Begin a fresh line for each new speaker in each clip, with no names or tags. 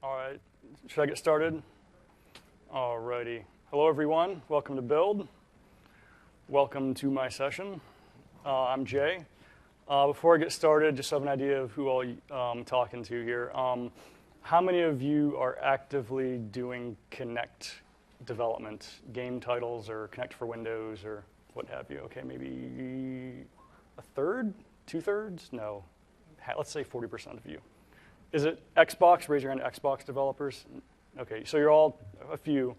All right, should I get started? All righty. Hello, everyone. Welcome to Build. Welcome to my session. I'm Jay. Before I get started, just have an idea of who I'm talking to here. How many of you are actively doing Kinect development, game titles or Kinect for Windows or what have you? Okay, maybe a third, 2/3? No, let's say 40% of you. Is it Xbox? Raise your hand, Xbox developers. Okay, so you're all a few.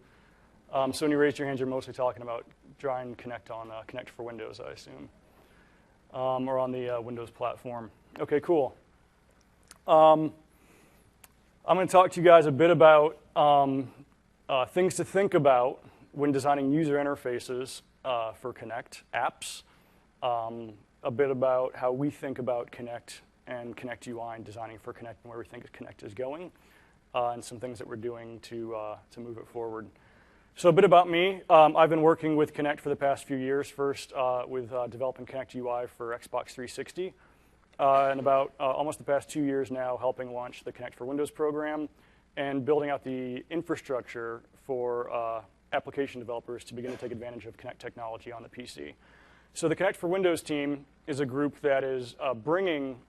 So when you raise your hands, you're mostly talking about drawing Kinect on Kinect for Windows, I assume, or on the Windows platform. Okay, cool. I'm going to talk to you guys a bit about things to think about when designing user interfaces for Kinect apps, a bit about how we think about Kinect and Kinect UI and designing for Kinect and where we think Kinect is going, and some things that we're doing to move it forward. So a bit about me. I've been working with Kinect for the past few years, first with developing Kinect UI for Xbox 360, and about almost the past 2 years now helping launch the Kinect for Windows program and building out the infrastructure for application developers to begin to take advantage of Kinect technology on the PC. So the Kinect for Windows team is a group that is bringing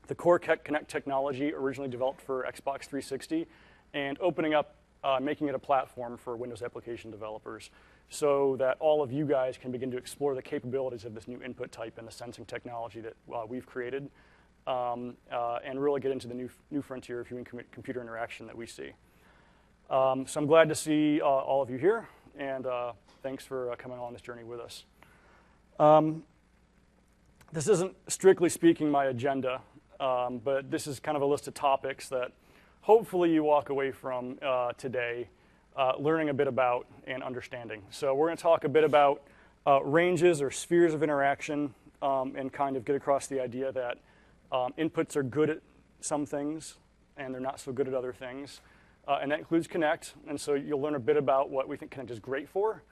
the core Kinect technology originally developed for Xbox 360 and opening up, making it a platform for Windows application developers so that all of you guys can begin to explore the capabilities of this new input type and the sensing technology that we've created, and really get into the new frontier of human computer interaction that we see. So I'm glad to see all of you here, and thanks for coming on this journey with us. This isn't strictly speaking my agenda, but this is kind of a list of topics that hopefully you walk away from today learning a bit about and understanding. So we're going to talk a bit about ranges or spheres of interaction, and kind of get across the idea that inputs are good at some things and they're not so good at other things. And that includes Kinect, and so you'll learn a bit about what we think Kinect is great for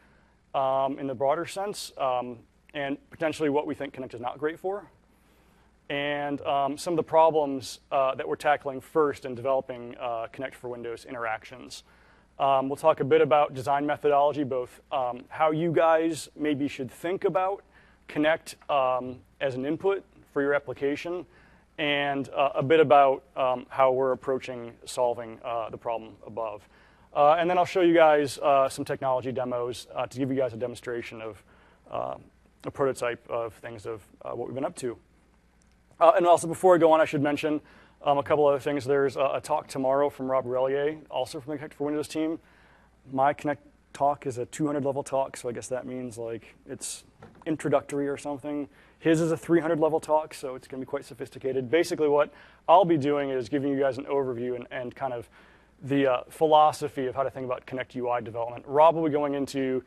in the broader sense, and potentially what we think Kinect is not great for, and some of the problems that we're tackling first in developing Kinect for Windows interactions. We'll talk a bit about design methodology, both how you guys maybe should think about Kinect as an input for your application, and a bit about how we're approaching solving the problem above. And then I'll show you guys some technology demos to give you guys a demonstration of a prototype of things of what we've been up to. And also, before I go on, I should mention a couple other things. There's a talk tomorrow from Rob Relier, also from the Kinect for Windows team. My Kinect talk is a 200-level talk, so I guess that means like it's introductory or something. His is a 300-level talk, so it's going to be quite sophisticated. Basically, what I'll be doing is giving you guys an overview and kind of the philosophy of how to think about Kinect UI development. Rob will be going into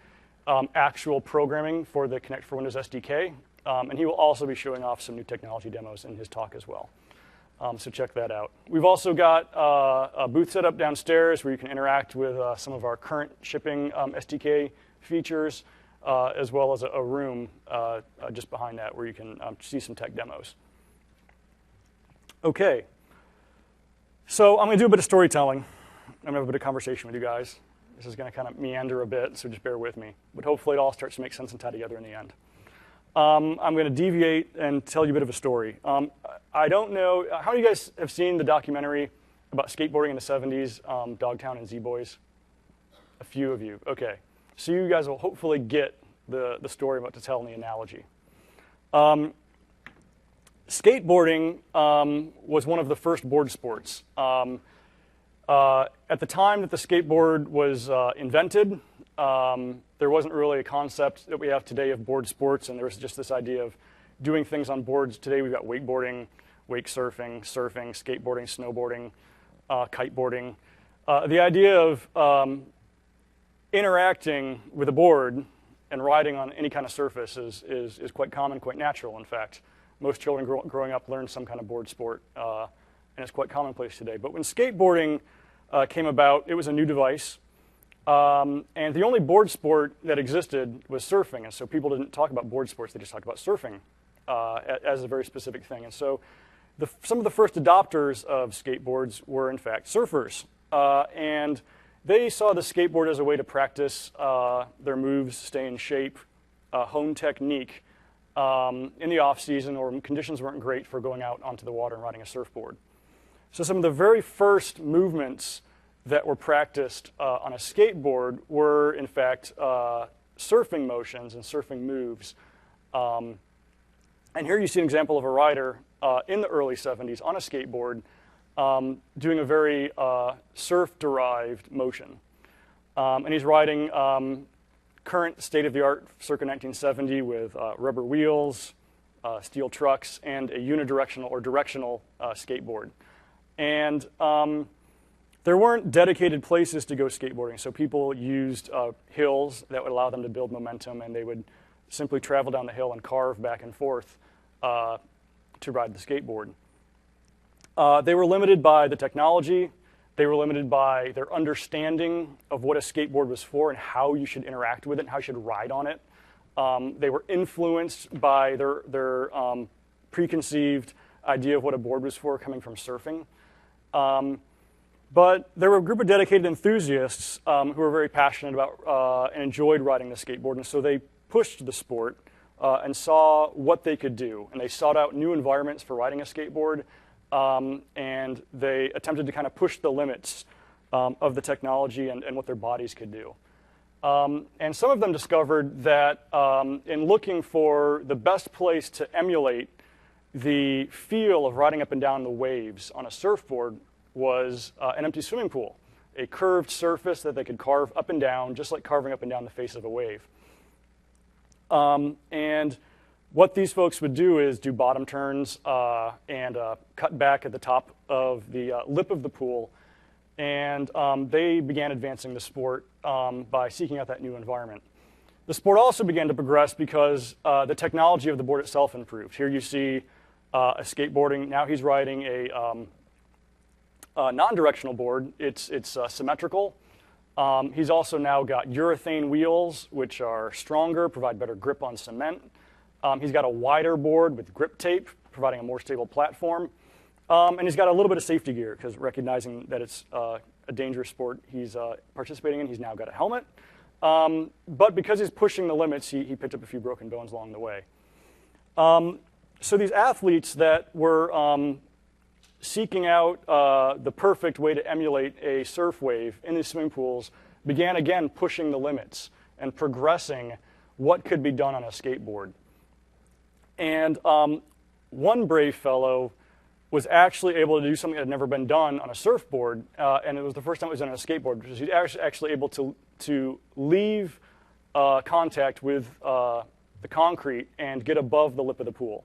actual programming for the Kinect for Windows SDK, and he will also be showing off some new technology demos in his talk as well. So check that out. We've also got a booth set up downstairs where you can interact with some of our current shipping SDK features, as well as a room just behind that where you can see some tech demos. Okay, so I'm going to do a bit of storytelling. I'm going to have a bit of conversation with you guys. This is going to kind of meander a bit, so just bear with me. But hopefully it all starts to make sense and tie together in the end. I'm going to deviate and tell you a bit of a story. I don't know, how many of you guys have seen the documentary about skateboarding in the 70s, Dogtown and Z-Boys? A few of you, okay. So you guys will hopefully get the story I'm about to tell in the analogy. Skateboarding was one of the first board sports. At the time that the skateboard was invented, there wasn't really a concept that we have today of board sports, and there was just this idea of doing things on boards. Today we've got wakeboarding, wake surfing, skateboarding, snowboarding, kiteboarding. The idea of interacting with a board and riding on any kind of surface is quite common, quite natural, in fact. Most children growing up learn some kind of board sport, and it's quite commonplace today. But when skateboarding came about, it was a new device. And the only board sport that existed was surfing, and so people didn't talk about board sports, they just talked about surfing as a very specific thing. And so some of the first adopters of skateboards were, in fact, surfers. and they saw the skateboard as a way to practice their moves, stay in shape, hone technique in the off season, or when conditions weren't great for going out onto the water and riding a surfboard. So some of the very first movements that were practiced on a skateboard were, in fact, surfing motions and surfing moves. And here you see an example of a rider in the early 70s on a skateboard doing a very surf-derived motion. And he's riding current state-of-the-art circa 1970 with rubber wheels, steel trucks, and a unidirectional or directional skateboard. And there weren't dedicated places to go skateboarding, so people used hills that would allow them to build momentum, and they would simply travel down the hill and carve back and forth to ride the skateboard. They were limited by the technology. They were limited by their understanding of what a skateboard was for and how you should interact with it and how you should ride on it. They were influenced by their preconceived idea of what a board was for coming from surfing. But there were a group of dedicated enthusiasts who were very passionate about and enjoyed riding the skateboard, and so they pushed the sport and saw what they could do. And they sought out new environments for riding a skateboard, and they attempted to kind of push the limits of the technology and what their bodies could do. And some of them discovered that in looking for the best place to emulate the feel of riding up and down the waves on a surfboard was an empty swimming pool, a curved surface that they could carve up and down, just like carving up and down the face of a wave. And what these folks would do is do bottom turns and cut back at the top of the lip of the pool. And they began advancing the sport by seeking out that new environment. The sport also began to progress because the technology of the board itself improved. Here you see a skateboarding. Now he's riding a non-directional board. It's symmetrical. He's also now got urethane wheels, which are stronger, provide better grip on cement. He's got a wider board with grip tape, providing a more stable platform. And he's got a little bit of safety gear, because recognizing that it's a dangerous sport he's participating in, he's now got a helmet. But because he's pushing the limits, he picked up a few broken bones along the way. So these athletes that were seeking out the perfect way to emulate a surf wave in these swimming pools began again pushing the limits and progressing what could be done on a skateboard. And one brave fellow was actually able to do something that had never been done on a surfboard, and it was the first time it was done on a skateboard, because he's actually able to leave contact with the concrete and get above the lip of the pool.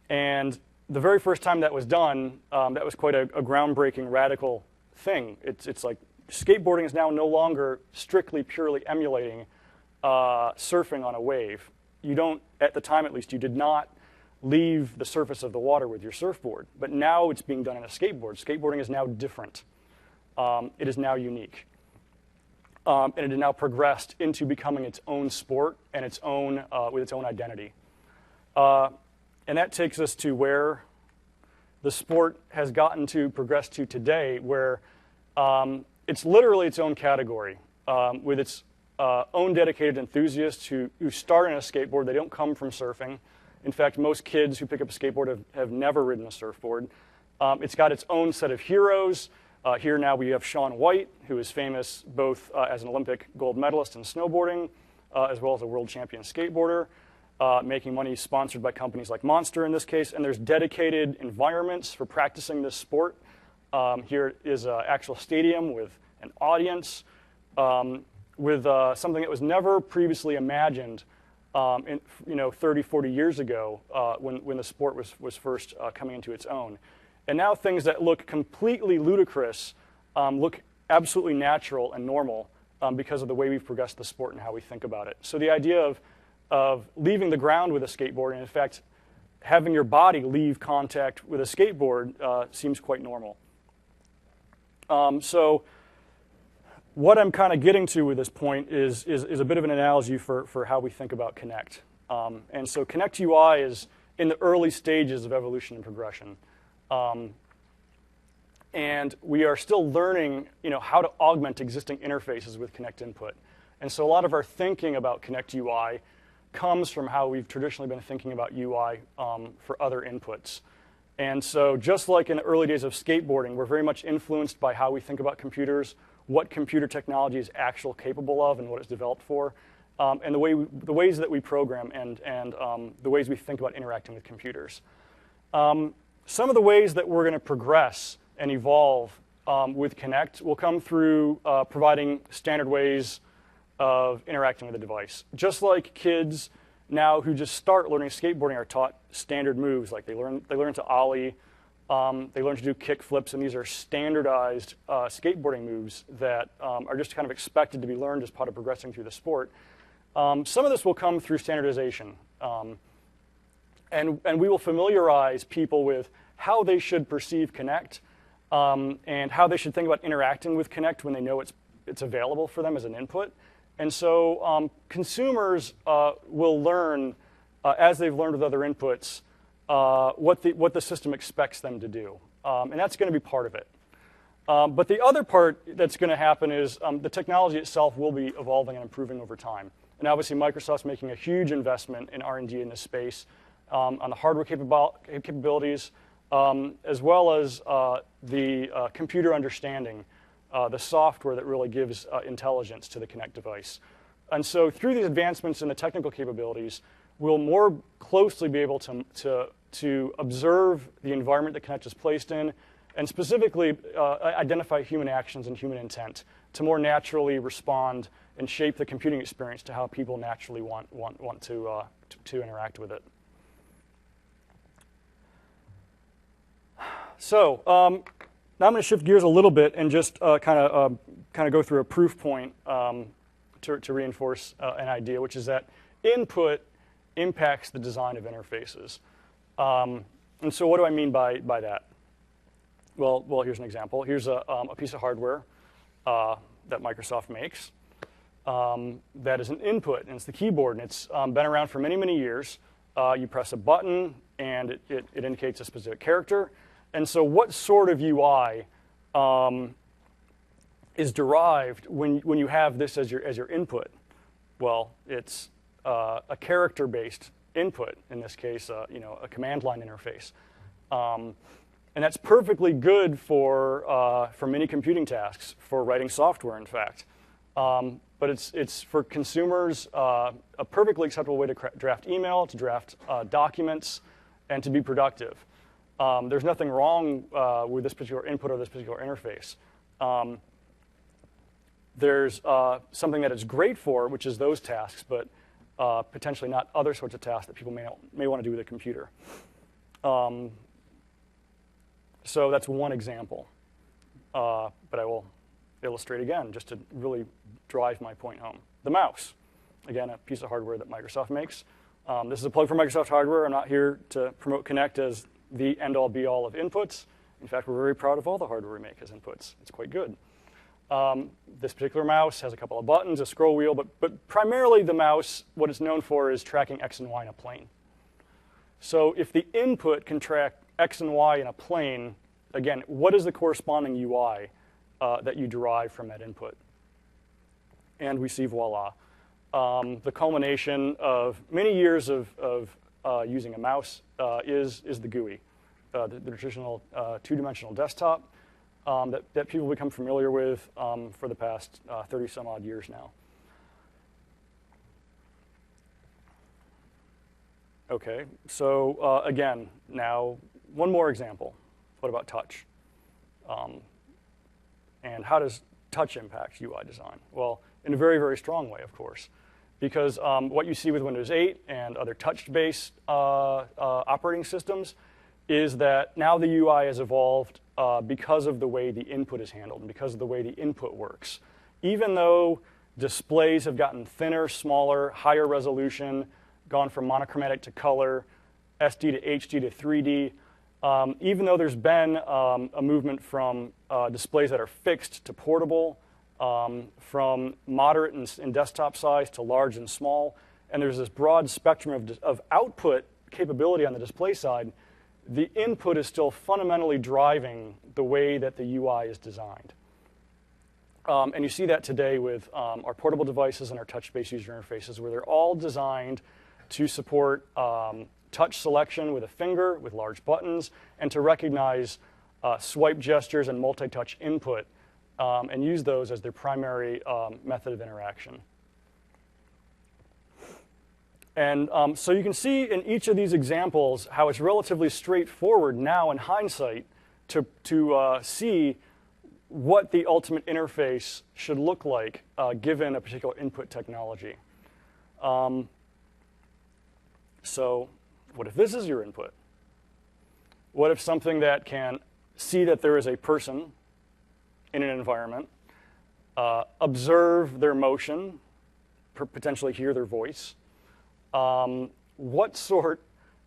And the very first time that was done, that was quite a groundbreaking, radical thing. It's like skateboarding is now no longer strictly, purely emulating surfing on a wave. You don't, at the time at least, you did not leave the surface of the water with your surfboard. But now it's being done on a skateboard. Skateboarding is now different. It is now unique. And it has now progressed into becoming its own sport and its own, with its own identity. And that takes us to where the sport has gotten to progress to today, where it's literally its own category, with its own dedicated enthusiasts who start on a skateboard. They don't come from surfing. In fact, most kids who pick up a skateboard have never ridden a surfboard. It's got its own set of heroes. Here now we have Shaun White, who is famous both as an Olympic gold medalist in snowboarding, as well as a world champion skateboarder, making money sponsored by companies like Monster in this case. And there's dedicated environments for practicing this sport. Here is an actual stadium with an audience, with something that was never previously imagined 30, 40 years ago when the sport was first coming into its own. And now things that look completely ludicrous look absolutely natural and normal because of the way we've progressed the sport and how we think about it. So the idea of leaving the ground with a skateboard, and in fact, having your body leave contact with a skateboard seems quite normal. So what I'm kind of getting to with this point is a bit of an analogy for how we think about Kinect. And so Kinect UI is in the early stages of evolution and progression. And we are still learning, how to augment existing interfaces with Kinect input. And so a lot of our thinking about Kinect UI comes from how we've traditionally been thinking about UI for other inputs. And so just like in the early days of skateboarding, we're very much influenced by how we think about computers, what computer technology is actually capable of and what it's developed for, and the ways that we program and the ways we think about interacting with computers. Some of the ways that we're going to progress and evolve with Kinect will come through providing standard ways of interacting with the device. Just like kids now who just start learning skateboarding are taught standard moves, like they learn to ollie, they learn to do kick flips, and these are standardized skateboarding moves that are just kind of expected to be learned as part of progressing through the sport. Some of this will come through standardization, and we will familiarize people with how they should perceive Kinect and how they should think about interacting with Kinect when they know it's available for them as an input. And so consumers will learn, as they've learned with other inputs, what the system expects them to do. And that's going to be part of it. But the other part that's going to happen is the technology itself will be evolving and improving over time. And obviously, Microsoft's making a huge investment in R&D in this space on the hardware capabilities, as well as the computer understanding, the software that really gives intelligence to the Kinect device. And so through these advancements in the technical capabilities, we'll more closely be able to observe the environment that Kinect is placed in, and specifically identify human actions and human intent to more naturally respond and shape the computing experience to how people naturally want to interact with it. So now I'm going to shift gears a little bit and just kind of go through a proof point to reinforce an idea, which is that input impacts the design of interfaces. And so what do I mean by that? Well, here's an example. Here's a piece of hardware that Microsoft makes that is an input, and it's the keyboard, and it's been around for many, many years. You press a button, and it indicates a specific character. And so what sort of UI is derived when you have this as your input? Well, it's a character-based input, in this case, a command line interface. And that's perfectly good for many computing tasks, for writing software, in fact. But it's for consumers a perfectly acceptable way to draft email, to draft documents, and to be productive. There's nothing wrong with this particular input or this particular interface. There's something that it's great for, which is those tasks, but potentially not other sorts of tasks that people may want to do with a computer. So that's one example. But I will illustrate again, just to really drive my point home. The mouse, again, a piece of hardware that Microsoft makes. This is a plug for Microsoft hardware. I'm not here to promote Kinect as the end-all, be-all of inputs. In fact, we're very proud of all the hardware we make as inputs. It's quite good. This particular mouse has a couple of buttons, a scroll wheel, but primarily the mouse, what it's known for is tracking X and Y in a plane. So if the input can track X and Y in a plane, again, what is the corresponding UI that you derive from that input? And we see, voila, the culmination of many years of using a mouse is the GUI, the traditional two-dimensional desktop that people become familiar with for the past 30-some-odd years now. Okay, so again, now one more example. What about touch? And how does touch impact UI design? Well, in a very, very strong way, of course. Because what you see with Windows 8 and other touch-based operating systems is that now the UI has evolved because of the way the input is handled and because of the way the input works. Even though displays have gotten thinner, smaller, higher resolution, gone from monochromatic to color, SD to HD to 3D, even though there's been a movement from displays that are fixed to portable, from moderate in desktop size to large and small, and there's this broad spectrum of output capability on the display side, the input is still fundamentally driving the way that the UI is designed. And you see that today with our portable devices and our touch-based user interfaces, where they're all designed to support touch selection with a finger, with large buttons, and to recognize swipe gestures and multi-touch input, and use those as their primary method of interaction. And so you can see in each of these examples how it's relatively straightforward now in hindsight to see what the ultimate interface should look like given a particular input technology. So what if this is your input? What if something that can see that there is a person in an environment, observe their motion, potentially hear their voice? What sort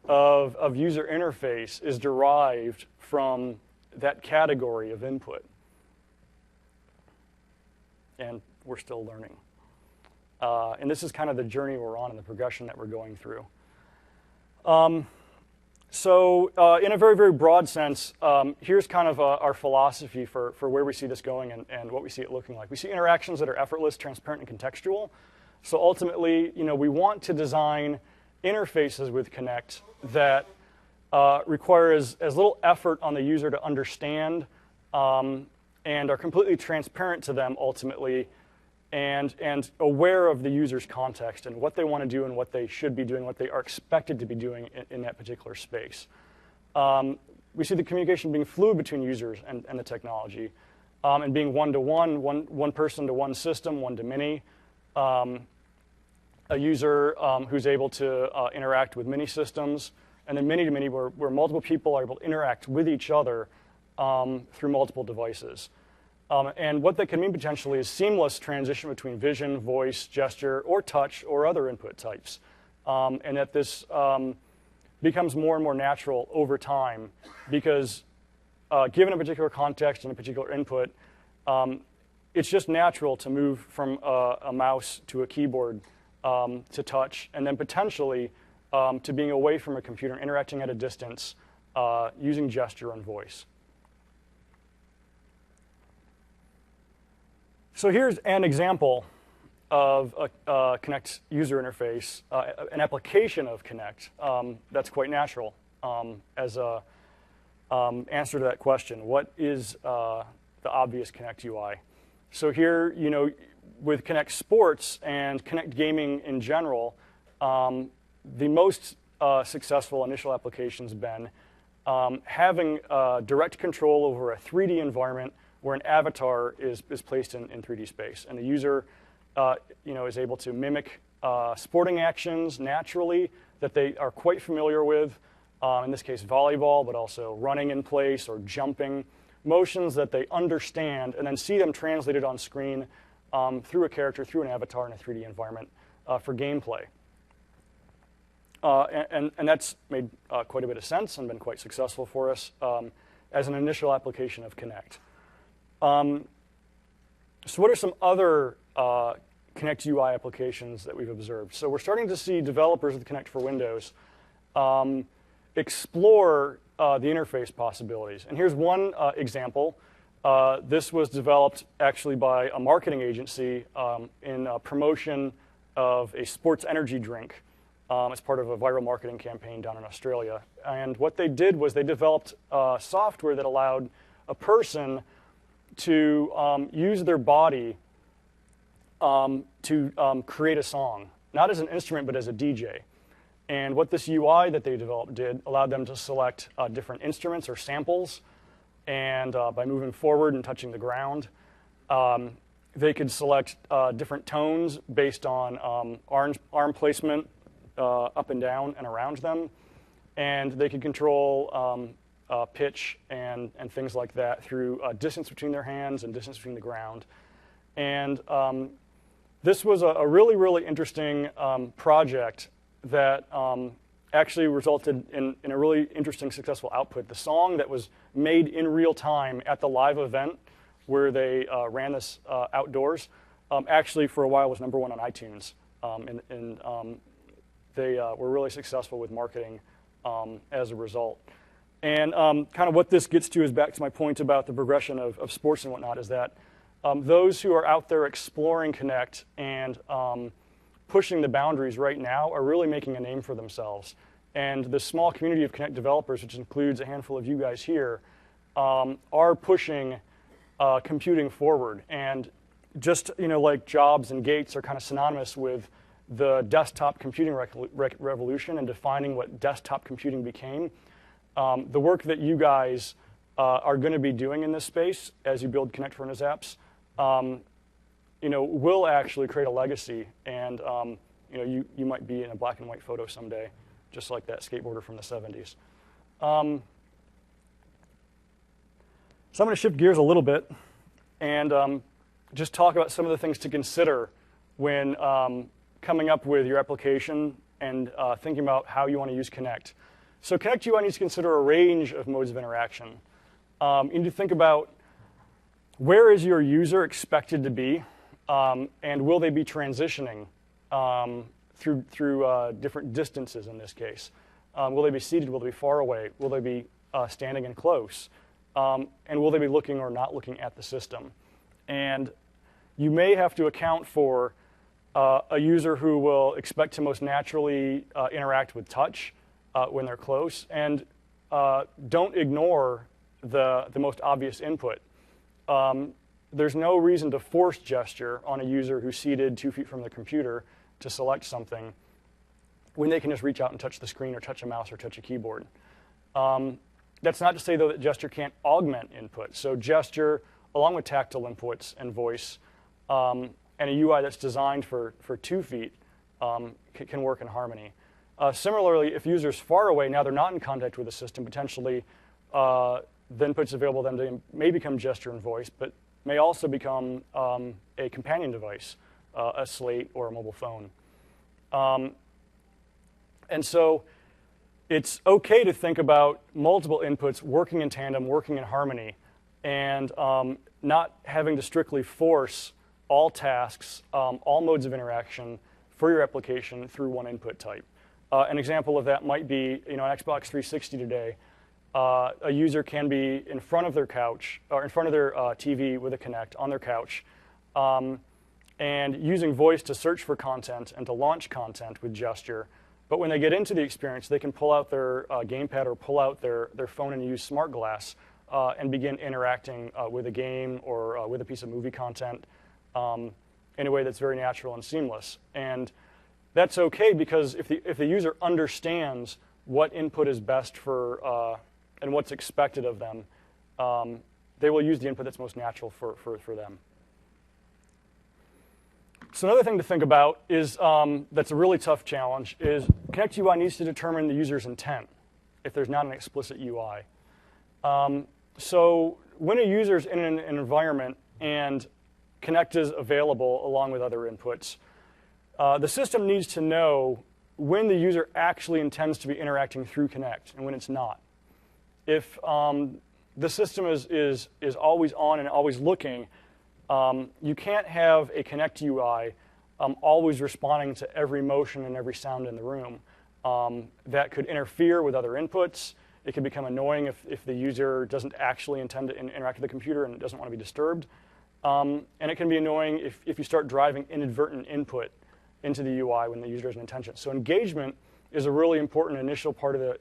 of user interface is derived from that category of input? And we're still learning. And this is kind of the journey we're on and the progression that we're going through. So in a very, very broad sense, here's kind of our philosophy for where we see this going and what we see it looking like. We see interactions that are effortless, transparent, and contextual. So ultimately, we want to design interfaces with Kinect that require as little effort on the user to understand and are completely transparent to them ultimately, and aware of the user's context and what they want to do and what they should be doing, what they are expected to be doing in that particular space. We see the communication being fluid between users and the technology, and being one-to-one, one person to one system, one to many. A user who's able to interact with many systems, and then many to many where multiple people are able to interact with each other through multiple devices. And what that can mean potentially is seamless transition between vision, voice, gesture, or touch, or other input types. And that this becomes more and more natural over time because given a particular context and a particular input, it's just natural to move from a mouse to a keyboard to touch, and then potentially to being away from a computer and interacting at a distance using gesture and voice. So here's an example of a Kinect user interface, an application of Kinect that's quite natural as an answer to that question. What is the obvious Kinect UI? So here, with Kinect Sports and Kinect Gaming in general, the most successful initial applications have been having direct control over a 3D environment where an avatar is placed in 3D space, and the user is able to mimic sporting actions naturally that they are quite familiar with, in this case volleyball, but also running in place or jumping, motions that they understand, and then see them translated on screen through a character, through an avatar in a 3D environment for gameplay. And that's made quite a bit of sense and been quite successful for us as an initial application of Kinect. So what are some other Kinect UI applications that we've observed? So we're starting to see developers of the Kinect for Windows explore the interface possibilities. And here's one example. This was developed actually by a marketing agency in promotion of a sports energy drink as part of a viral marketing campaign down in Australia. And what they did was they developed software that allowed a person to use their body to create a song, not as an instrument, but as a DJ. And what this UI that they developed did allowed them to select different instruments or samples, and by moving forward and touching the ground, they could select different tones based on arm placement up and down and around them, and they could control pitch and things like that through distance between their hands and distance between the ground. And this was a really, really interesting project that actually resulted in a really interesting, successful output. The song that was made in real time at the live event where they ran this outdoors actually for a while was #1 on iTunes. And they were really successful with marketing as a result. And kind of what this gets to is back to my point about the progression of sports and whatnot, is that those who are out there exploring Kinect and pushing the boundaries right now are really making a name for themselves. And the small community of Kinect developers, which includes a handful of you guys here, are pushing computing forward. And just, like Jobs and Gates are kind of synonymous with the desktop computing revolution and defining what desktop computing became. The work that you guys are going to be doing in this space as you build Kinect for Windows apps, will actually create a legacy, and you might be in a black and white photo someday, just like that skateboarder from the 70s. So I'm going to shift gears a little bit and just talk about some of the things to consider when coming up with your application and thinking about how you want to use Kinect. So Kinect UI needs to consider a range of modes of interaction. You need to think about where is your user expected to be, and will they be transitioning through different distances in this case? Will they be seated? Will they be far away? Will they be standing and close? And will they be looking or not looking at the system? And you may have to account for a user who will expect to most naturally interact with touch when they're close, and don't ignore the most obvious input. There's no reason to force gesture on a user who's seated 2 feet from the computer to select something when they can just reach out and touch the screen or touch a mouse or touch a keyboard. That's not to say, though, that gesture can't augment input. So gesture, along with tactile inputs and voice, and a UI that's designed for 2 feet can work in harmony. Similarly, if users far away, now they're not in contact with the system, potentially the inputs available to them may become gesture and voice, but may also become a companion device, a slate or a mobile phone. And so it's okay to think about multiple inputs working in tandem, working in harmony, and not having to strictly force all tasks, all modes of interaction for your application through one input type. An example of that might be, on Xbox 360 today, a user can be in front of their couch, or in front of their TV with a Kinect on their couch, and using voice to search for content and to launch content with gesture. But when they get into the experience, they can pull out their gamepad or pull out their phone and use smart glass and begin interacting with a game or with a piece of movie content in a way that's very natural and seamless. And that's okay, because if the user understands what input is best for and what's expected of them, they will use the input that's most natural for them. So another thing to think about is that's a really tough challenge is Kinect UI needs to determine the user's intent if there's not an explicit UI. So when a user's in an environment and Kinect is available along with other inputs, the system needs to know when the user actually intends to be interacting through Kinect and when it's not. If the system is always on and always looking, you can't have a Kinect UI always responding to every motion and every sound in the room. That could interfere with other inputs. It can become annoying if the user doesn't actually intend to interact with the computer and doesn't want to be disturbed. And it can be annoying if you start driving inadvertent input into the UI when the user has an intention. So engagement is a really important initial part of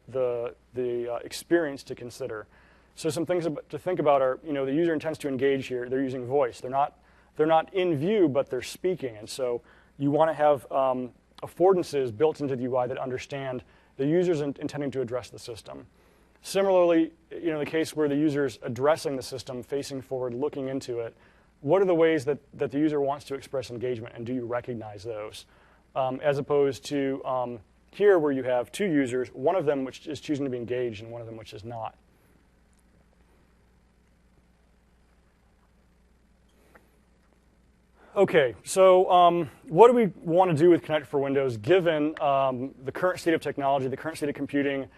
the experience to consider. So some things to think about are, the user intends to engage here. They're using voice. They're not in view, but they're speaking. And so you want to have affordances built into the UI that understand the user's intending to address the system. Similarly, in the case where the user's addressing the system, facing forward, looking into it, what are the ways that the user wants to express engagement, and do you recognize those? As opposed to here, where you have two users, one of them which is choosing to be engaged and one of them which is not. Okay, so what do we want to do with Kinect for Windows given the current state of technology, the current state of computing,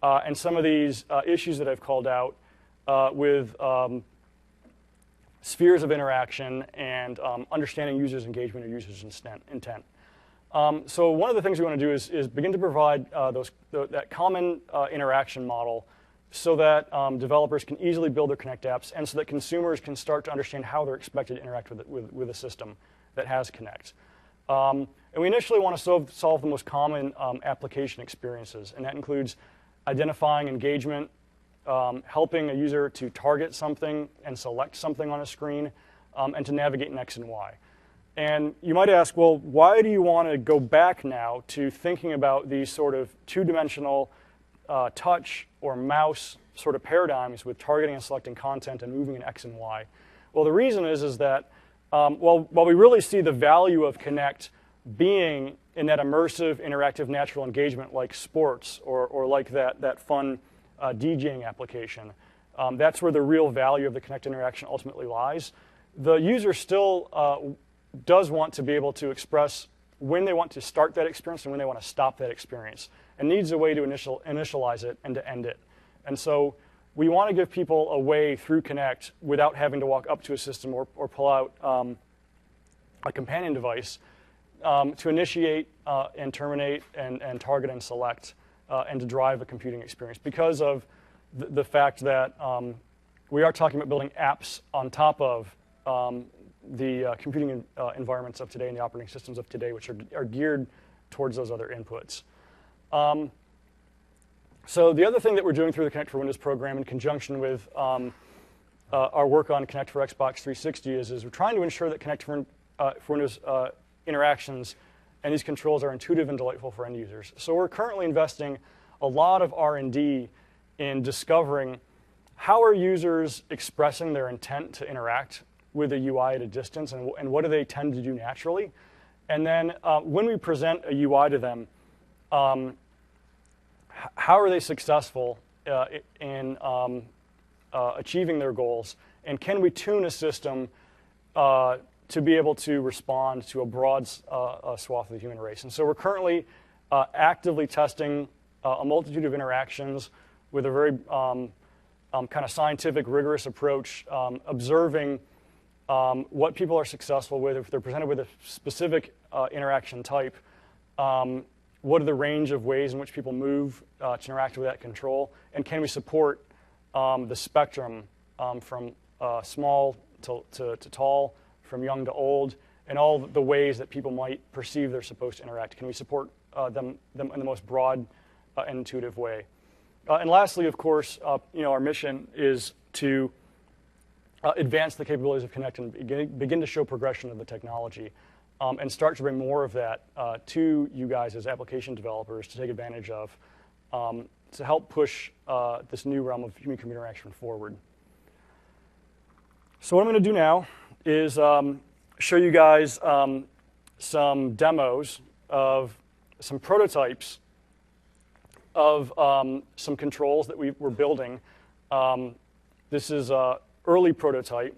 and some of these issues that I've called out with spheres of interaction and understanding users' engagement or users' intent. So one of the things we want to do is begin to provide that common interaction model so that developers can easily build their Kinect apps, and so that consumers can start to understand how they're expected to interact with a system that has Kinect. And we initially want to solve the most common application experiences, and that includes identifying engagement, helping a user to target something and select something on a screen, and to navigate in X and Y. And you might ask, well, why do you want to go back now to thinking about these sort of two-dimensional touch or mouse sort of paradigms with targeting and selecting content and moving in X and Y? Well, the reason is that while we really see the value of Kinect being in that immersive, interactive, natural engagement like sports or like that fun DJing application, that's where the real value of the Kinect interaction ultimately lies. The user still does want to be able to express when they want to start that experience and when they want to stop that experience, and needs a way to initialize it and to end it. And so we want to give people a way through Kinect without having to walk up to a system or pull out a companion device to initiate and terminate and target and select and to drive a computing experience, because of the fact that we are talking about building apps on top of the computing environments of today and the operating systems of today, which are geared towards those other inputs. So the other thing that we're doing through the Kinect for Windows program in conjunction with our work on Kinect for Xbox 360 is we're trying to ensure that Kinect for Windows interactions and these controls are intuitive and delightful for end users. So we're currently investing a lot of R&D in discovering how are users expressing their intent to interact with a UI at a distance, and what do they tend to do naturally. And then when we present a UI to them, how are they successful in achieving their goals, and can we tune a system to be able to respond to a broad swath of the human race. And so we're currently actively testing a multitude of interactions with a very kind of scientific, rigorous approach, observing what people are successful with. If they're presented with a specific interaction type, what are the range of ways in which people move to interact with that control, and can we support the spectrum from small to tall, from young to old, and all the ways that people might perceive they're supposed to interact? Can we support them in the most broad and intuitive way? And lastly, of course, our mission is to advance the capabilities of Kinect and begin to show progression of the technology, and start to bring more of that to you guys as application developers to take advantage of, to help push this new realm of human-computer interaction forward. So what I'm going to do now is show you guys some demos of some prototypes of some controls that we're building. This is an early prototype,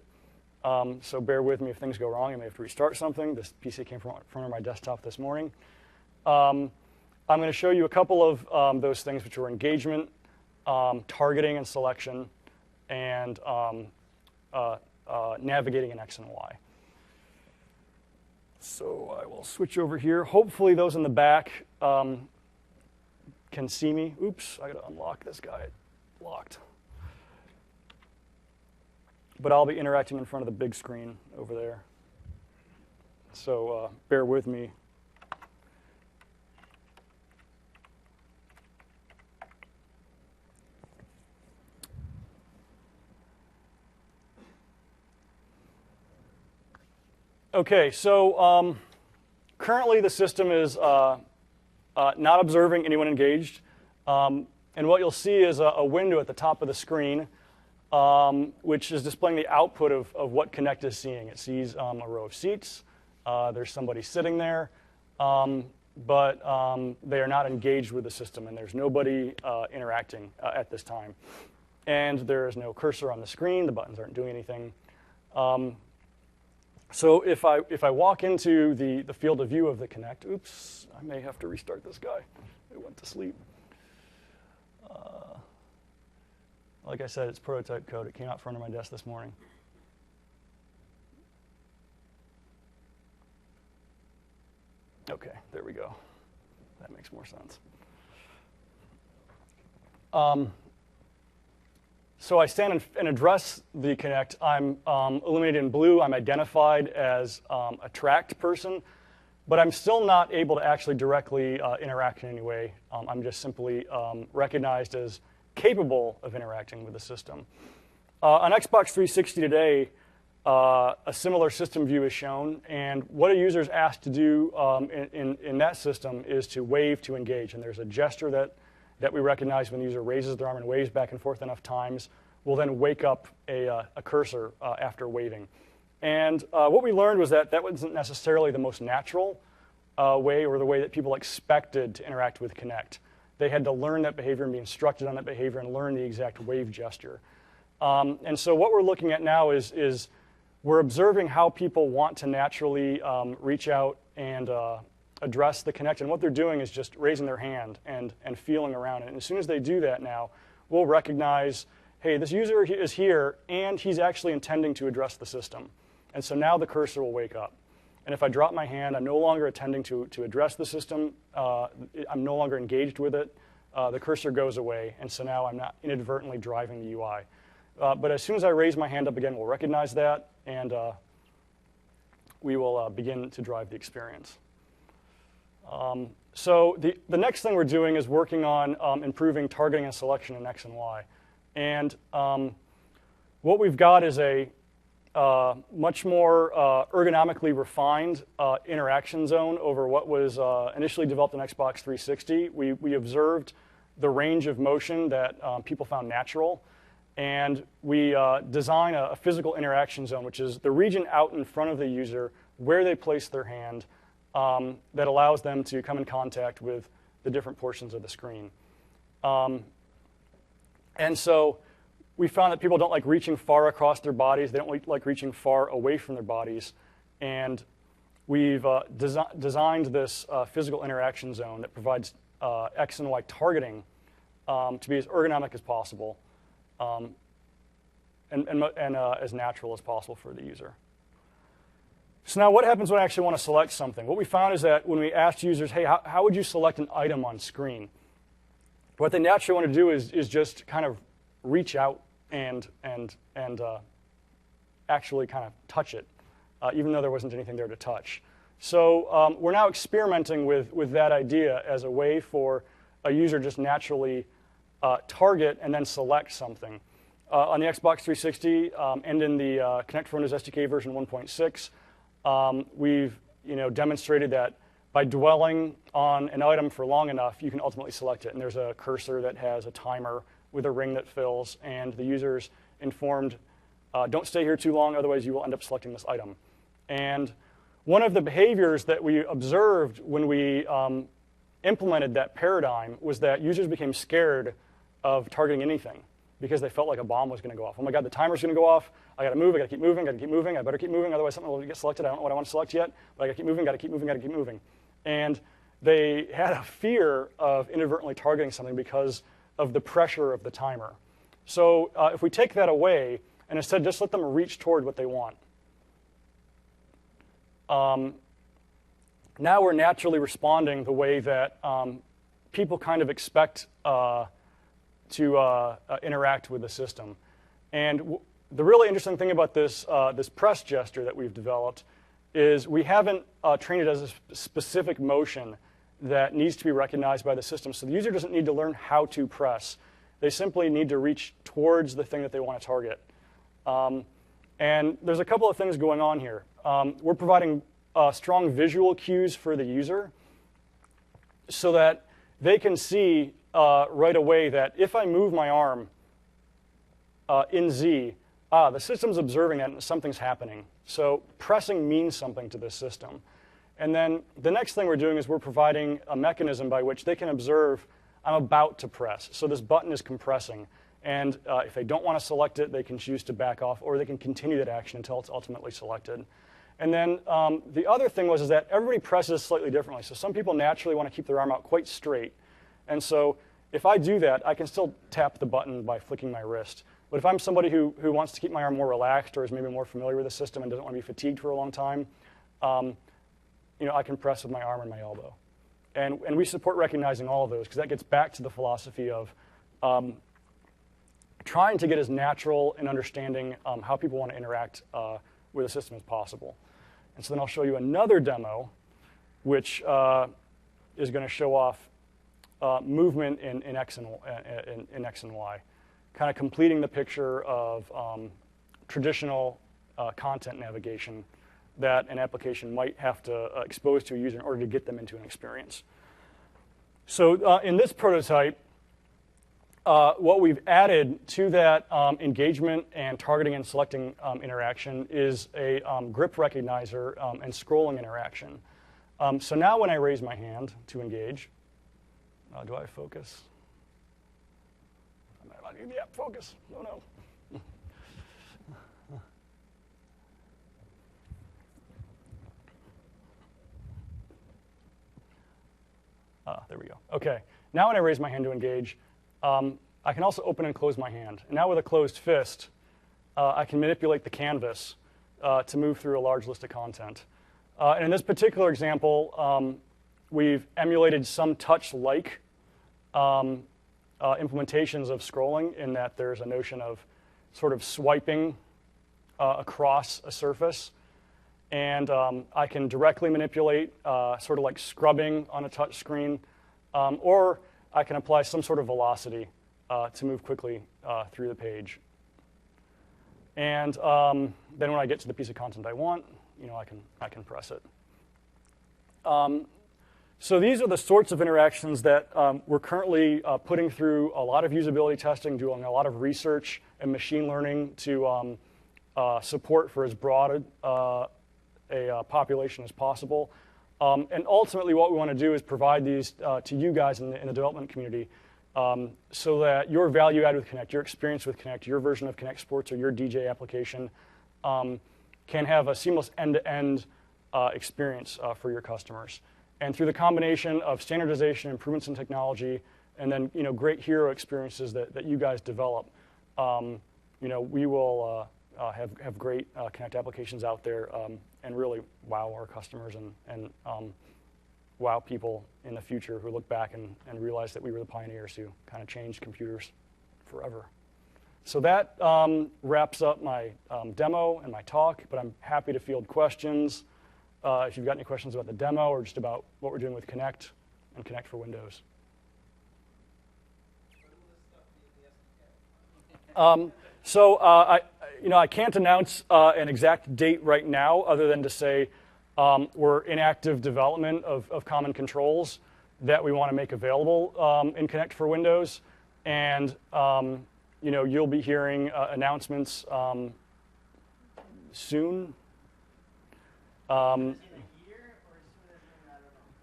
so bear with me if things go wrong. I may have to restart something. This PC came from my desktop this morning. I'm going to show you a couple of those things, which are engagement, targeting and selection, and navigating in X and Y. So I will switch over here. Hopefully those in the back can see me. Oops, I got to unlock this guy. Locked. But I'll be interacting in front of the big screen over there. So bear with me. Okay, so currently the system is not observing anyone engaged. And what you'll see is a window at the top of the screen, which is displaying the output of what Kinect is seeing. It sees a row of seats. There's somebody sitting there, but they are not engaged with the system, and there's nobody interacting at this time. And there is no cursor on the screen. The buttons aren't doing anything. So if I walk into the field of view of the Kinect, oops, I may have to restart this guy. It went to sleep. Like I said, it's prototype code. It came out from under my desk this morning. Okay, there we go. That makes more sense. So I stand and address the Kinect. I'm illuminated in blue. I'm identified as a tracked person, but I'm still not able to actually directly interact in any way. I'm just simply recognized as capable of interacting with the system. On Xbox 360 today, a similar system view is shown, and what a user is asked to do in that system is to wave to engage. And there's a gesture that we recognize when the user raises their arm and waves back and forth enough times. Will then wake up a cursor after waving. And what we learned was that wasn't necessarily the most natural way or the way that people expected to interact with Kinect. They had to learn that behavior and be instructed on that behavior and learn the exact wave gesture. And so what we're looking at now is we're observing how people want to naturally reach out and address the Kinect. And what they're doing is just raising their hand and feeling around it. And as soon as they do that now, we'll recognize, hey, this user is here, and he's actually intending to address the system. And so now the cursor will wake up. And if I drop my hand, I'm no longer attending to address the system. I'm no longer engaged with it. The cursor goes away, and so now I'm not inadvertently driving the UI. But as soon as I raise my hand up again, we'll recognize that, and we will begin to drive the experience. So the next thing we're doing is working on improving targeting and selection in X and Y. And what we've got is a much more ergonomically refined interaction zone over what was initially developed in Xbox 360. We observed the range of motion that people found natural. And we design a physical interaction zone, which is the region out in front of the user where they place their hand that allows them to come in contact with the different portions of the screen. And so we found that people don't like reaching far across their bodies. They don't like reaching far away from their bodies. And we've designed this physical interaction zone that provides X and Y targeting to be as ergonomic as possible. And as natural as possible for the user. So now what happens when I actually want to select something? What we found is that when we asked users, hey, how would you select an item on screen? What they naturally want to do is just kind of reach out and actually kind of touch it, even though there wasn't anything there to touch. So we're now experimenting with that idea as a way for a user just naturally target and then select something. On the Xbox 360 and in the Kinect for Windows SDK version 1.6, we've demonstrated that by dwelling on an item for long enough, you can ultimately select it. And there's a cursor that has a timer with a ring that fills, and the user's informed, don't stay here too long, otherwise you will end up selecting this item. And one of the behaviors that we observed when we implemented that paradigm was that users became scared of targeting anything because they felt like a bomb was going to go off. Oh my God, the timer's going to go off. I got to move. I got to keep moving. I got to keep moving. I better keep moving, otherwise something will get selected. I don't know what I want to select yet, but I got to keep moving. Got to keep moving. Got to keep moving. And they had a fear of inadvertently targeting something because of the pressure of the timer. So if we take that away and instead just let them reach toward what they want, now we're naturally responding the way that people kind of expect to interact with the system. And the really interesting thing about this press gesture that we've developed is we haven't trained it as a specific motion that needs to be recognized by the system. So the user doesn't need to learn how to press. They simply need to reach towards the thing that they want to target. And there's a couple of things going on here. We're providing strong visual cues for the user so that they can see right away that if I move my arm in Z, the system's observing that and something's happening. So pressing means something to this system. And then the next thing we're doing is we're providing a mechanism by which they can observe I'm about to press. So this button is compressing. And if they don't want to select it, they can choose to back off, or they can continue that action until it's ultimately selected. And then the other thing is that everybody presses slightly differently. So some people naturally want to keep their arm out quite straight. And so if I do that, I can still tap the button by flicking my wrist. But if I'm somebody who wants to keep my arm more relaxed or is maybe more familiar with the system and doesn't want to be fatigued for a long time, I can press with my arm and my elbow. And we support recognizing all of those because that gets back to the philosophy of trying to get as natural in understanding how people want to interact with a system as possible. And so then I'll show you another demo, which is going to show off movement in X and Y, kind of completing the picture of traditional content navigation that an application might have to expose to a user in order to get them into an experience. So in this prototype, what we've added to that engagement and targeting and selecting interaction is a grip recognizer and scrolling interaction. So now when I raise my hand to engage, do I focus? Yeah, focus. Oh, no. There we go. OK. Now when I raise my hand to engage, I can also open and close my hand. And now with a closed fist, I can manipulate the canvas to move through a large list of content. And in this particular example, we've emulated some touch-like implementations of scrolling in that there's a notion of sort of swiping across a surface. And I can directly manipulate, sort of like scrubbing on a touch screen, or I can apply some sort of velocity to move quickly through the page. And then when I get to the piece of content I want, I can press it. So these are the sorts of interactions that we're currently putting through a lot of usability testing, doing a lot of research and machine learning to support for as broad a population as possible. And ultimately, what we want to do is provide these to you guys in the development community so that your value add with Kinect, your experience with Kinect, your version of Kinect Sports or your DJ application can have a seamless end-to-end experience for your customers. And through the combination of standardization, improvements in technology, and then great hero experiences that you guys develop, we will have great Kinect applications out there and really wow our customers and wow people in the future who look back and realize that we were the pioneers who kind of changed computers forever. So that wraps up my demo and my talk, but I'm happy to field questions if you've got any questions about the demo or just about what we're doing with Kinect and Kinect for Windows. So I can't announce an exact date right now other than to say we're in active development of common controls that we want to make available in Kinect for Windows. And you'll be hearing announcements soon.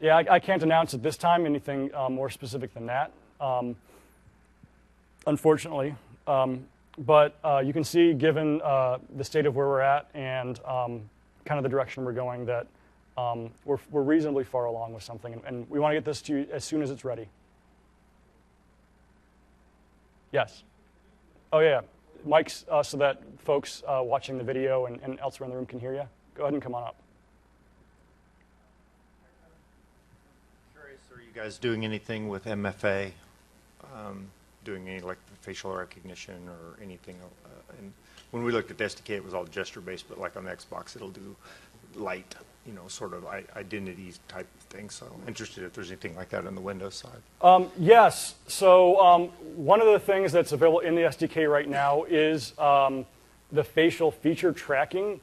Yeah, I can't announce at this time anything more specific than that, unfortunately. But you can see, given the state of where we're at and kind of the direction we're going, that we're reasonably far along with something. And we want to get this to you as soon as it's ready. Yes? Oh, yeah. Mics so that folks watching the video and elsewhere in the room can hear you. Go ahead and come on up.
Curious, are you guys doing anything with MFA? Doing any like facial recognition or anything? And when we looked at the SDK, it was all gesture-based, but like on the Xbox, it'll do light, sort of identity type of thing. So I'm interested if there's anything like that on the Windows side.
Yes. So one of the things that's available in the SDK right now is the facial feature tracking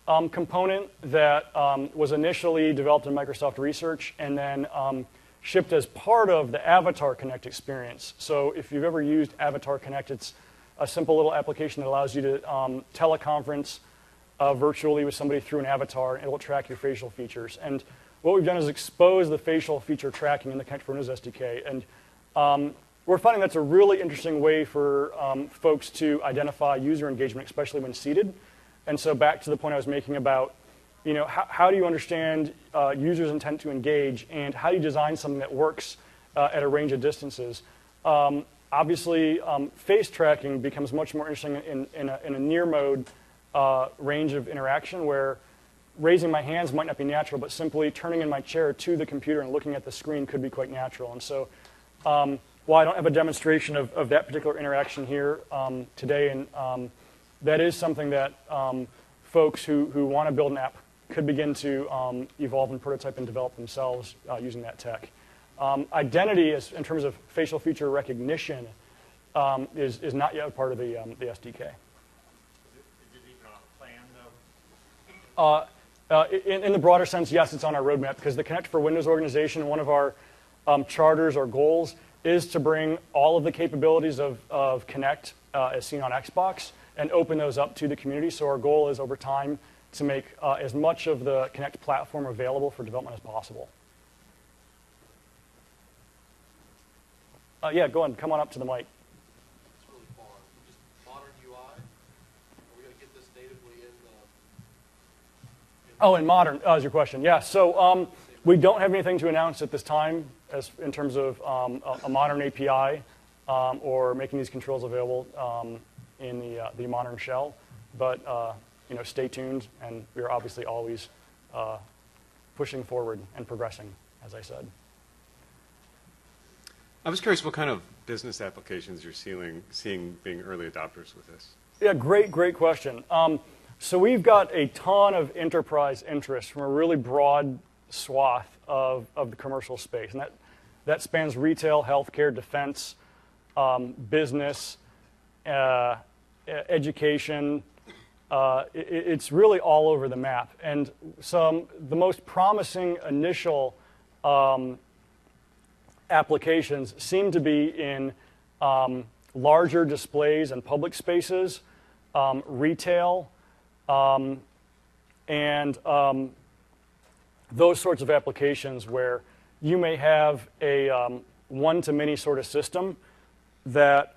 component that was initially developed in Microsoft Research and then shipped as part of the Avatar Connect experience. So if you've ever used Avatar Connect, it's a simple little application that allows you to teleconference virtually with somebody through an avatar, and it will track your facial features. And what we've done is expose the facial feature tracking in the Kinect for Windows SDK. And we're finding that's a really interesting way for folks to identify user engagement, especially when seated. And so back to the point I was making about how do you understand users' intent to engage, and how do you design something that works at a range of distances? Obviously, face tracking becomes much more interesting in a near mode range of interaction where raising my hands might not be natural, but simply turning in my chair to the computer and looking at the screen could be quite natural. And so we'll Well, I don't have a demonstration of that particular interaction here today, and that is something that folks who want to build an app could begin to evolve and prototype and develop themselves using that tech. Identity, in terms of facial feature recognition, is not yet a part of the SDK.
Is it even on a plan, though?
In the broader sense, yes, it's on our roadmap, because the Kinect for Windows organization, one of our charters or goals is to bring all of the capabilities of Kinect as seen on Xbox and open those up to the community. So our goal is over time to make as much of the Kinect platform available for development as possible. Yeah, go on, come on up to the mic.
It's really far. Just modern UI. Are we going to get this natively in the...
Oh, in modern is your question. Yeah, so we don't have anything to announce at this time in terms of a modern API or making these controls available in the modern shell. But stay tuned, and we are obviously always pushing forward and progressing, as I said.
I was curious what kind of business applications you're seeing being early adopters with this.
Yeah, great question. So we've got a ton of enterprise interest from a really broad swath of the commercial space, and that spans retail, healthcare, defense, business, education. It's really all over the map. And the most promising initial applications seem to be in larger displays and public spaces, retail, and those sorts of applications where you may have a one-to-many sort of system that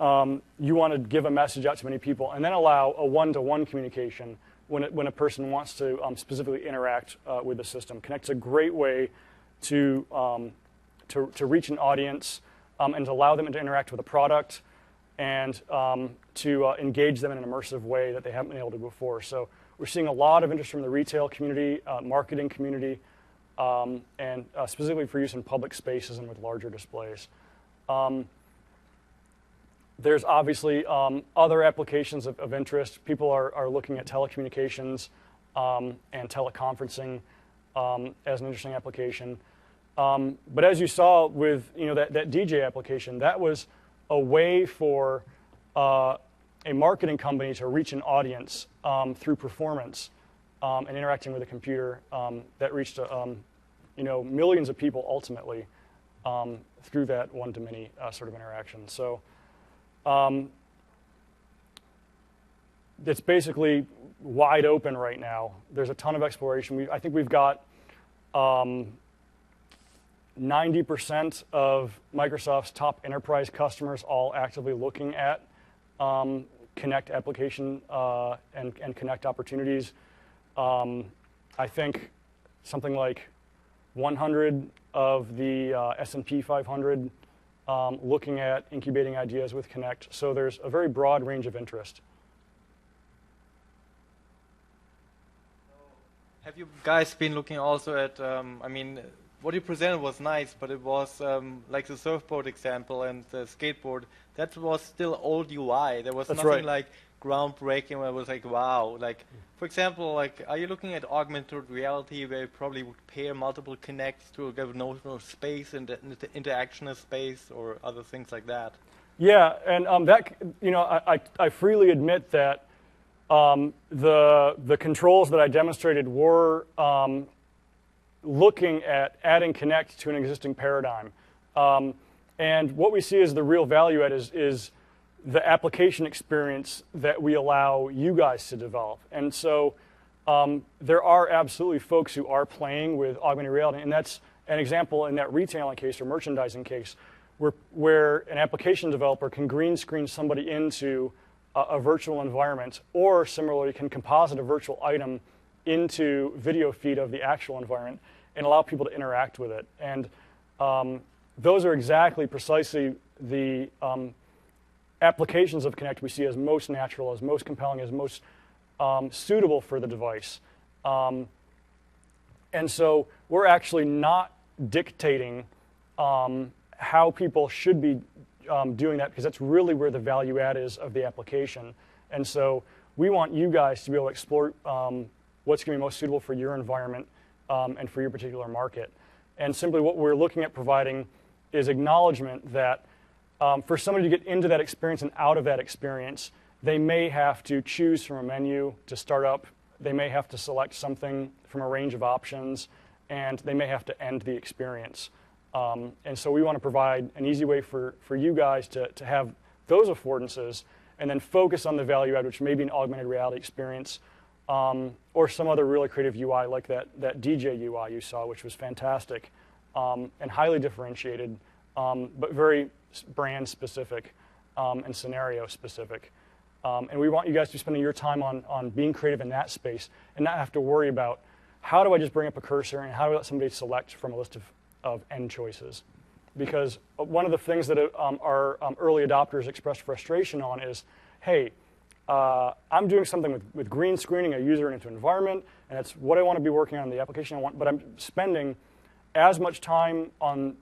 you want to give a message out to many people and then allow a one-to-one communication when a person wants to specifically interact with the system. Kinect's a great way to reach an audience and to allow them to interact with a product and to engage them in an immersive way that they haven't been able to before. So we're seeing a lot of interest from the retail community, marketing community, and specifically for use in public spaces and with larger displays. There's obviously other applications of interest. People are looking at telecommunications and teleconferencing as an interesting application. But as you saw with that DJ application, that was a way for a marketing company to reach an audience through performance and interacting with a computer that reached millions of people ultimately through that one-to-many sort of interaction. So it's basically wide open right now. There's a ton of exploration. I think we've got 90% of Microsoft's top enterprise customers all actively looking at Kinect application and Kinect opportunities. I think something like 100 of the S&P 500 looking at incubating ideas with Kinect. So there's a very broad range of interest.
Have you guys been looking also at, what you presented was nice, but it was like the surfboard example and the skateboard, that was still old UI. There was nothing
right.
like groundbreaking where it was like, wow. Like, for example, like, are you looking at augmented reality where you probably would pair multiple Kinects to give notion of space and interaction of space or other things like that?
Yeah, and I freely admit that the controls that I demonstrated were looking at adding Kinect to an existing paradigm. And what we see as the real value add is the application experience that we allow you guys to develop. And so there are absolutely folks who are playing with augmented reality, and that's an example in that retailing case or merchandising case where an application developer can green screen somebody into a virtual environment, or similarly can composite a virtual item into video feed of the actual environment and allow people to interact with it. And those are exactly precisely the applications of Kinect we see as most natural, as most compelling, as most suitable for the device. And so we're actually not dictating how people should be doing that because that's really where the value add is of the application. And so we want you guys to be able to explore what's going to be most suitable for your environment and for your particular market. And simply what we're looking at providing is acknowledgement that for somebody to get into that experience and out of that experience, they may have to choose from a menu to start up. They may have to select something from a range of options, and they may have to end the experience. And so we want to provide an easy way for you guys to have those affordances and then focus on the value add, which may be an augmented reality experience or some other really creative UI like that DJ UI you saw, which was fantastic and highly differentiated, but very brand specific and scenario specific. And we want you guys to be spending your time on being creative in that space and not have to worry about how do I just bring up a cursor and how do I let somebody select from a list of end choices. Because one of the things that our early adopters expressed frustration on is, hey, I'm doing something with green screening a user into an environment, and that's what I want to be working on in the application I want, but I'm spending as much time on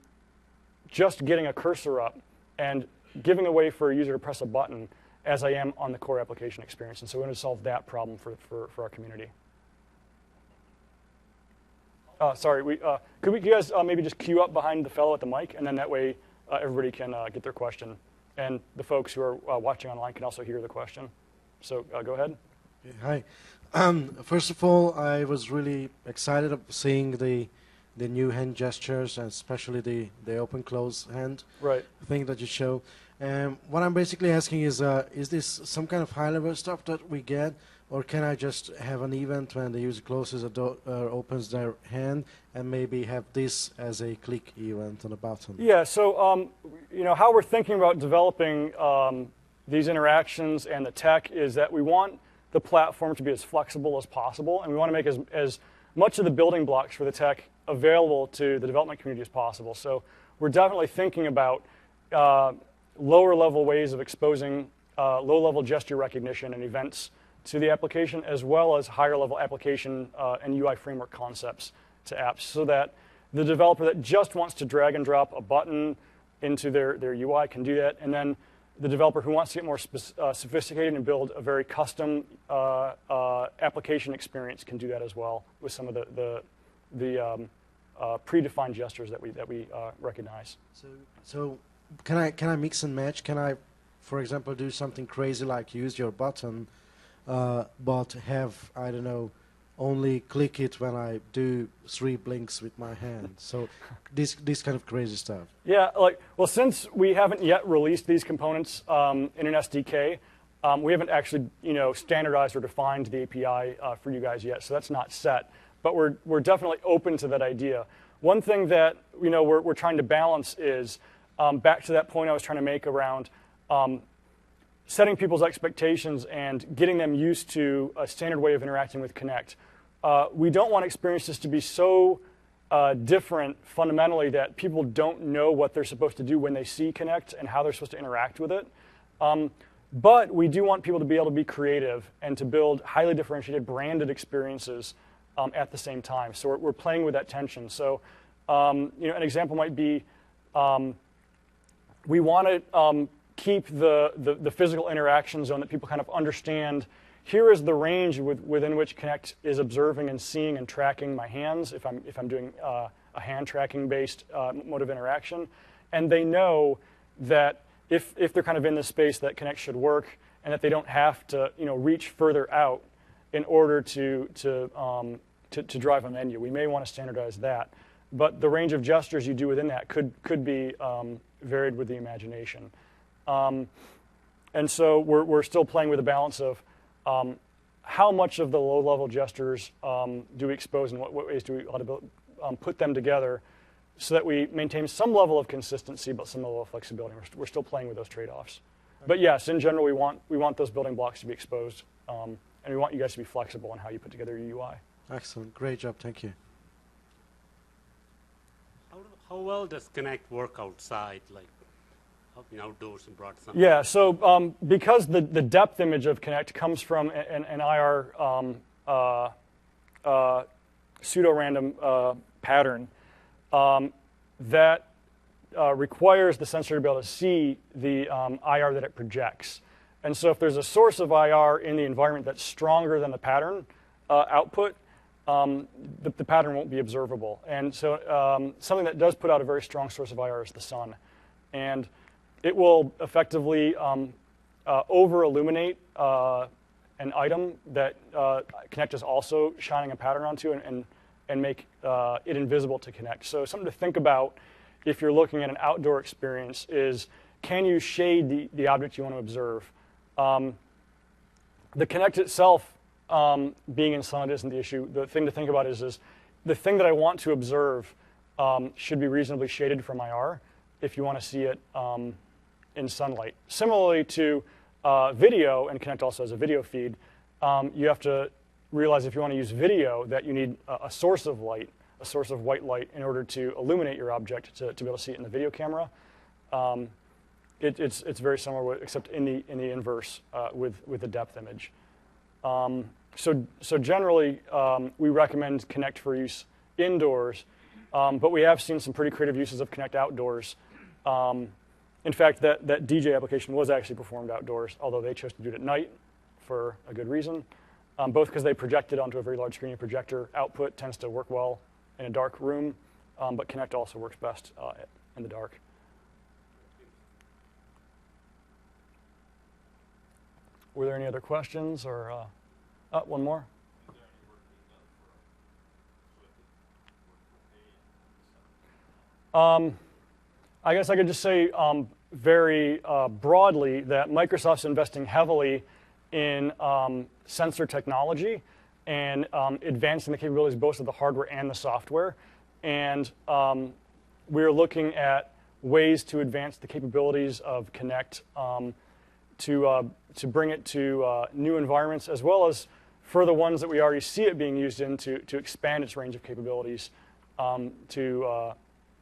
just getting a cursor up and giving a way for a user to press a button as I am on the core application experience. And so we want to solve that problem for our community. Sorry, could you guys maybe just queue up behind the fellow at the mic, and then that way everybody can get their question. And the folks who are watching online can also hear the question. So go ahead.
Hi. First of all, I was really excited of seeing the new hand gestures, and especially the open-close hand thing that you show. What I'm basically asking is this some kind of high-level stuff that we get, or can I just have an event when the user closes a door or opens their hand, and maybe have this as a click event on a button?
Yeah. So how we're thinking about developing these interactions and the tech is that we want the platform to be as flexible as possible, and we want to make as much of the building blocks for the tech available to the development community as possible. So we're definitely thinking about lower level ways of exposing low level gesture recognition and events to the application, as well as higher level application and UI framework concepts to apps, so that the developer that just wants to drag and drop a button into their UI can do that, and then the developer who wants to get more sophisticated and build a very custom application experience can do that as well with some of the predefined gestures that we recognize.
So can I mix and match? Can I, for example, do something crazy like use your button, but have, I don't know, only click it when I do 3 blinks with my hand? So this kind of crazy stuff.
Yeah, well, since we haven't yet released these components in an SDK, we haven't actually standardized or defined the API for you guys yet, so that's not set. But we're definitely open to that idea. One thing that we're trying to balance is back to that point I was trying to make around setting people's expectations and getting them used to a standard way of interacting with Kinect. We don't want experiences to be so different fundamentally that people don't know what they're supposed to do when they see Kinect and how they're supposed to interact with it. But we do want people to be able to be creative and to build highly differentiated branded experiences at the same time. So we're playing with that tension. So an example might be we want to keep the physical interaction zone that people kind of understand. Here is the range within which Kinect is observing and seeing and tracking my hands if I'm doing a hand tracking based mode of interaction, and they know that if they're kind of in this space that Kinect should work, and that they don't have to reach further out in order to drive a menu. We may want to standardize that, but the range of gestures you do within that could be varied with the imagination. And so we're still playing with a balance of how much of the low-level gestures do we expose and what ways do we put them together so that we maintain some level of consistency but some level of flexibility. We're still playing with those trade-offs. But yes, in general, we want those building blocks to be exposed, and we want you guys to be flexible in how you put together your UI.
Excellent. Great job. Thank you.
How well does Kinect work outside, like outdoors and broad sunlight?
Yeah, so because the depth image of Kinect comes from an IR pseudo-random pattern, that requires the sensor to be able to see the IR that it projects. And so if there's a source of IR in the environment that's stronger than the pattern output, the pattern won't be observable. And so something that does put out a very strong source of IR is the sun. And it will effectively over-illuminate an item that Kinect is also shining a pattern onto and make it invisible to Kinect. So something to think about if you're looking at an outdoor experience is, can you shade the object you want to observe? The Kinect itself, being in sunlight isn't the issue. The thing to think about is the thing that I want to observe should be reasonably shaded from IR if you want to see it in sunlight. Similarly to video, and Kinect also has a video feed, you have to realize if you want to use video that you need a source of light, a source of white light in order to illuminate your object to be able to see it in the video camera. It's very similar, except in the inverse with the depth image. So generally, we recommend Kinect for use indoors, but we have seen some pretty creative uses of Kinect outdoors. In fact, that DJ application was actually performed outdoors, although they chose to do it at night for a good reason, both because they projected onto a very large screen. A projector output tends to work well in a dark room, but Kinect also works best in the dark. Were there any other questions? Or one more? I guess I could just say very broadly that Microsoft's investing heavily in sensor technology and advancing the capabilities both of the hardware and the software. And we're looking at ways to advance the capabilities of Kinect to bring it to new environments, as well as for the ones that we already see it being used in to expand its range of capabilities to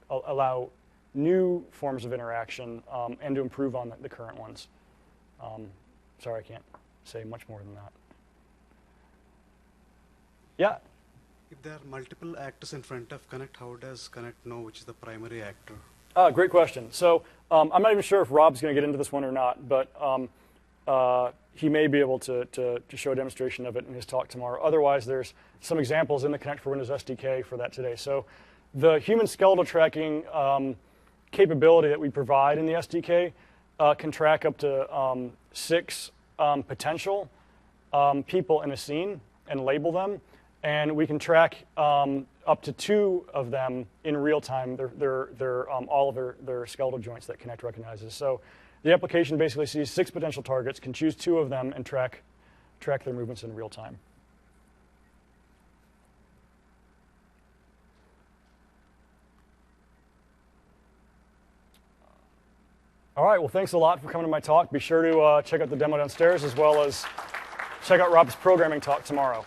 allow new forms of interaction and to improve on the current ones. Sorry, I can't say much more than that. Yeah?
If there are multiple actors in front of Kinect, how does Kinect know which is the primary actor?
Great question. So I'm not even sure if Rob's going to get into this one or not, but he may be able to show a demonstration of it in his talk tomorrow. Otherwise, there's some examples in the Kinect for Windows SDK for that today. So the human skeletal tracking capability that we provide in the SDK can track up to 6 potential people in a scene and label them. And we can track up to 2 of them in real time. They're all of their skeletal joints that Kinect recognizes. So the application basically sees 6 potential targets, can choose 2 of them, and track their movements in real time. All right, well, thanks a lot for coming to my talk. Be sure to check out the demo downstairs, as well as check out Rob's programming talk tomorrow.